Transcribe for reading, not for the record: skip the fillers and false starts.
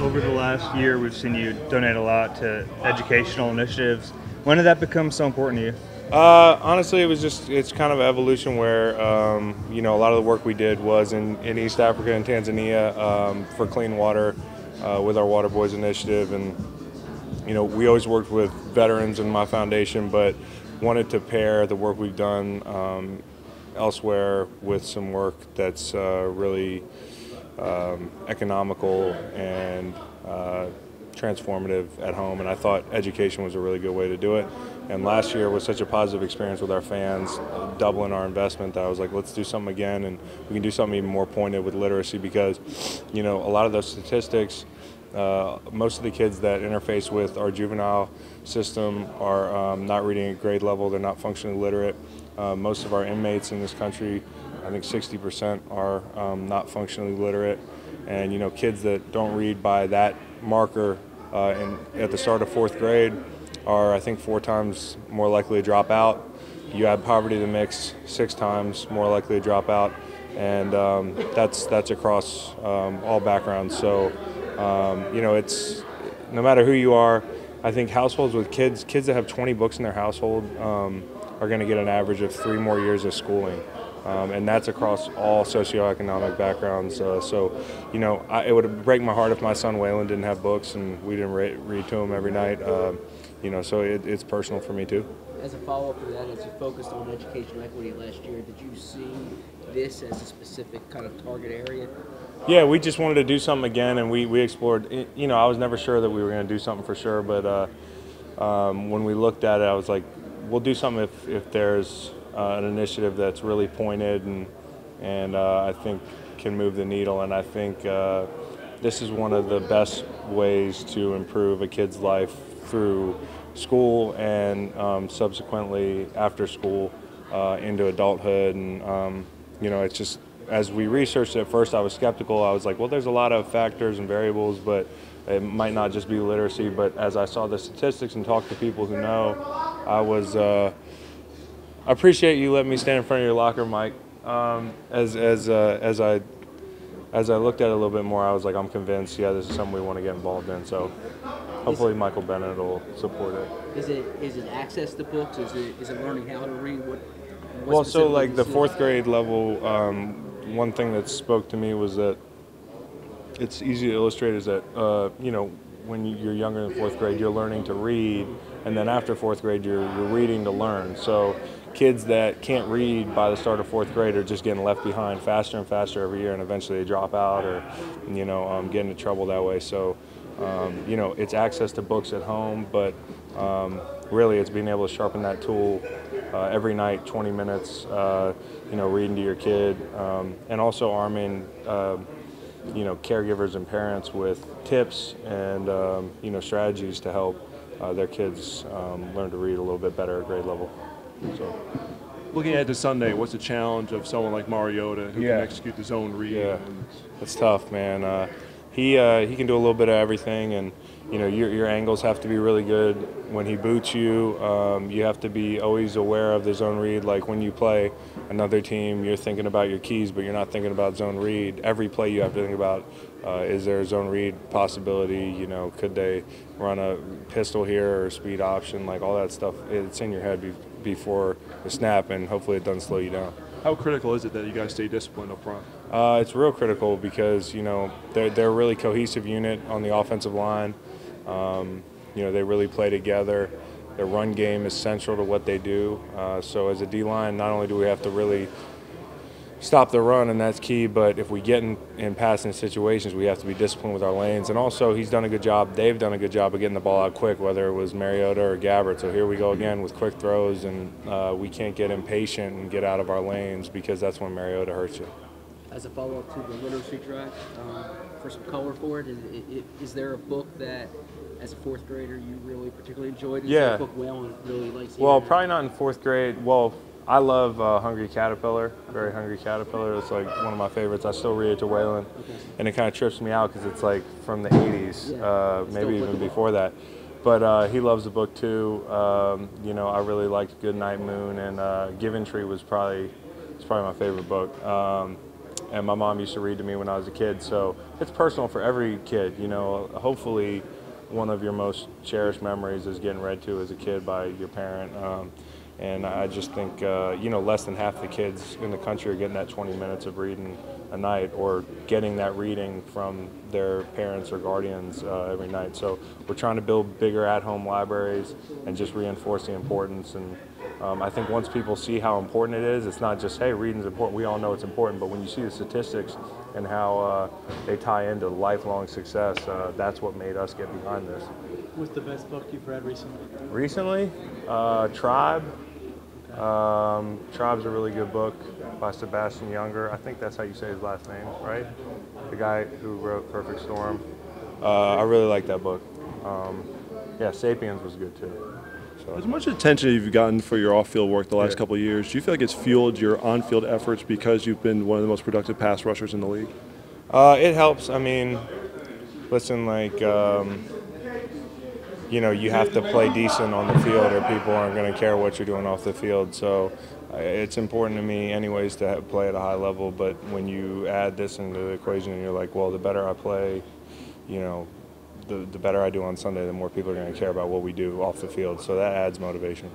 Over the last year, we've seen you donate a lot to educational initiatives. When did that become so important to you? Honestly, it's kind of an evolution where, a lot of the work we did was in East Africa and Tanzania for clean water with our Water Boys initiative. And, we always worked with veterans in my foundation, but wanted to pair the work we've done elsewhere with some work that's really economical and transformative at home, and I thought education was a really good way to do it. And last year was such a positive experience with our fans, doubling our investment, that I was like, let's do something again, and we can do something even more pointed with literacy, because a lot of those statistics, most of the kids that interface with our juvenile system are not reading at grade level, they're not functionally literate. Most of our inmates in this country, I think 60% are not functionally literate, and kids that don't read by that marker at the start of 4th grade are, I think, 4 times more likely to drop out. You add poverty to the mix, 6 times more likely to drop out, and that's across all backgrounds. So it's no matter who you are. I think households with kids that have 20 books in their household are going to get an average of 3 more years of schooling. And that's across all socioeconomic backgrounds. It would break my heart if my son Waylon didn't have books and we didn't read to him every night. So it's personal for me too. As a follow-up to that, as you focused on educational equity last year, did you see this as a specific kind of target area? Yeah, we just wanted to do something again, and we explored. I was never sure that we were going to do something for sure, but when we looked at it, I was like, we'll do something if there's an initiative that's really pointed and I think can move the needle. And I think this is one of the best ways to improve a kid's life through school and subsequently after school into adulthood. And it's just, as we researched it, at first I was skeptical. I was like, well, there's a lot of factors and variables, but it might not just be literacy. But as I saw the statistics and talked to people who know, I appreciate you letting me stand in front of your locker, Mike. As I looked at it a little bit more, I was like, I'm convinced, yeah, this is something we want to get involved in. So hopefully Michael Bennett will support it. Is it access to books? Is it learning how to read? Well, so like the 4th grade level, one thing that spoke to me was that it's easy to illustrate is that when you're younger than 4th grade, you're learning to read, and then after 4th grade, you're reading to learn. So kids that can't read by the start of 4th grade are just getting left behind faster and faster every year, and eventually they drop out or get into trouble that way. So it's access to books at home, but really it's being able to sharpen that tool every night, 20 minutes, reading to your kid, and also arming caregivers and parents with tips and strategies to help their kids learn to read a little bit better at grade level. So, looking ahead to Sunday, what's the challenge of someone like Mariota who can execute the zone read? Yeah, it's tough, man. He can do a little bit of everything, and your angles have to be really good. When he boots you, you have to be always aware of the zone read. Like when you play another team, you're thinking about your keys, but you're not thinking about zone read. Every play you have to think about, is there a zone read possibility? Could they run a pistol here or speed option? Like all that stuff, it's in your head before the snap, and hopefully it doesn't slow you down. How critical is it that you guys stay disciplined up front? It's real critical because they're a really cohesive unit on the offensive line. They really play together. Their run game is central to what they do. So as a D-line, not only do we have to really stop the run, and that's key, but if we get in passing situations, we have to be disciplined with our lanes. And also, they've done a good job of getting the ball out quick, whether it was Mariota or Gabbert. So here we go again with quick throws, and we can't get impatient and get out of our lanes, because that's when Mariota hurts you. As a follow-up to the literacy track, for some color for it, is there a book that, as a 4th grader, you really particularly enjoyed? Is there a book Waylon really likes? Well, probably not in 4th grade. Well, I love Hungry Caterpillar, Very Hungry Caterpillar. It's like one of my favorites. I still read it to Waylon, and it kind of trips me out because it's like from the 80s, maybe even before that. But he loves the book too. I really liked Goodnight Moon, and Given Tree was probably my favorite book. and my mom used to read to me when I was a kid. So it's personal for every kid. You know, hopefully one of your most cherished memories is getting read to as a kid by your parent. And I just think, you know, less than half the kids in the country are getting that 20 minutes of reading a night, or getting that reading from their parents or guardians every night. So we're trying to build bigger at-home libraries and just reinforce the importance. And I think once people see how important it is, it's not just, hey, reading's important. We all know it's important, but when you see the statistics and how they tie into lifelong success, that's what made us get behind this. What's the best book you've read recently? Recently, Tribe. Tribe's a really good book by Sebastian Junger. I think that's how you say his last name, right? The guy who wrote Perfect Storm. I really like that book. Yeah, Sapiens was good too. So. As much attention you've gotten for your off-field work the last couple of years, do you feel like it's fueled your on-field efforts because you've been one of the most productive pass rushers in the league? It helps. I mean, listen, like, you know, you have to play decent on the field or people aren't going to care what you're doing off the field. So it's important to me anyways to play at a high level, but when you add this into the equation and you're like, well, the better I play, you know, the better I do on Sunday, the more people are going to care about what we do off the field. So that adds motivation.